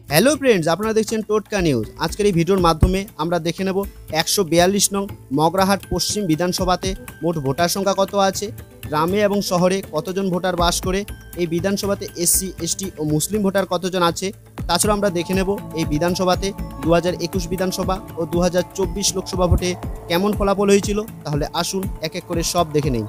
Hello friends, আপনারা দেখছেন টোটকা নিউজ। আজকের এই ভিডিওর মাধ্যমে আমরা দেখে নেব 142 নং মগরাহাট পশ্চিম বিধানসভাতে মোট ভোটার সংখ্যা কত আছে, গ্রামে এবং শহরে কতজন ভোটার বাস করে, এই বিধানসভাতে এসসি এসটি ও মুসলিম ভোটার কতজন আছে। তাছাড়া আমরা দেখে নেব এই বিধানসভাতে 2021 বিধানসভা ও 2024 লোকসভা ভোটে কেমন ফলাফল হয়েছিল। তাহলে আসুন এক এক করে সব দেখে নেই।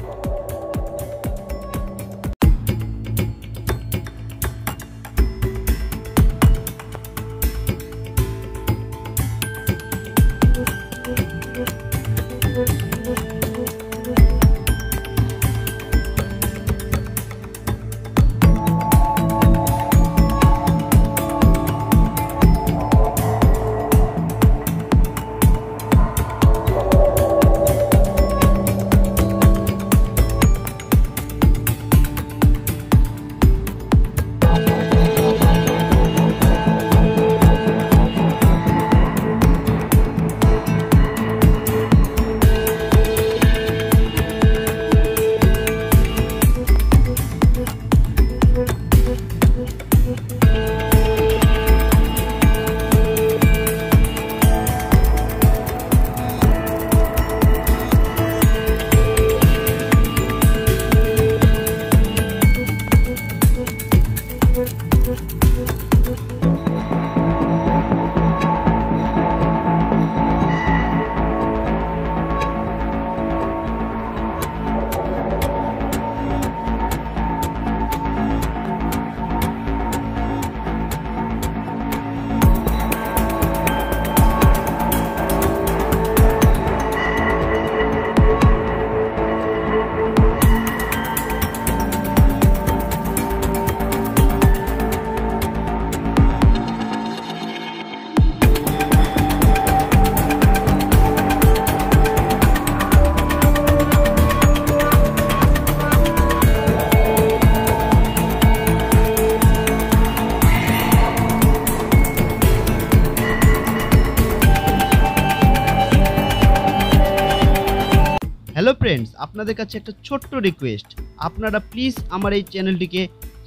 হ্যালো ফ্রেন্ডস, আপনাদের কাছে একটা ছোট্ট রিকোয়েস্ট, আপনারা প্লিজ আমার এই চ্যানেলটিকে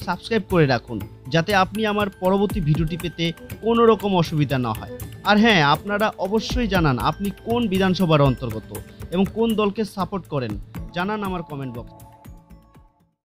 সাবস্ক্রাইব করে রাখুন, যাতে আপনি আমার পরবর্তী ভিডিওটি পেতে কোনো রকম অসুবিধা না হয়। আর হ্যাঁ, আপনারা অবশ্যই জানান আপনি কোন বিধানসভার অন্তর্গত এবং কোন দলকে সাপোর্ট করেন, জানান আমার কমেন্ট বক্সে।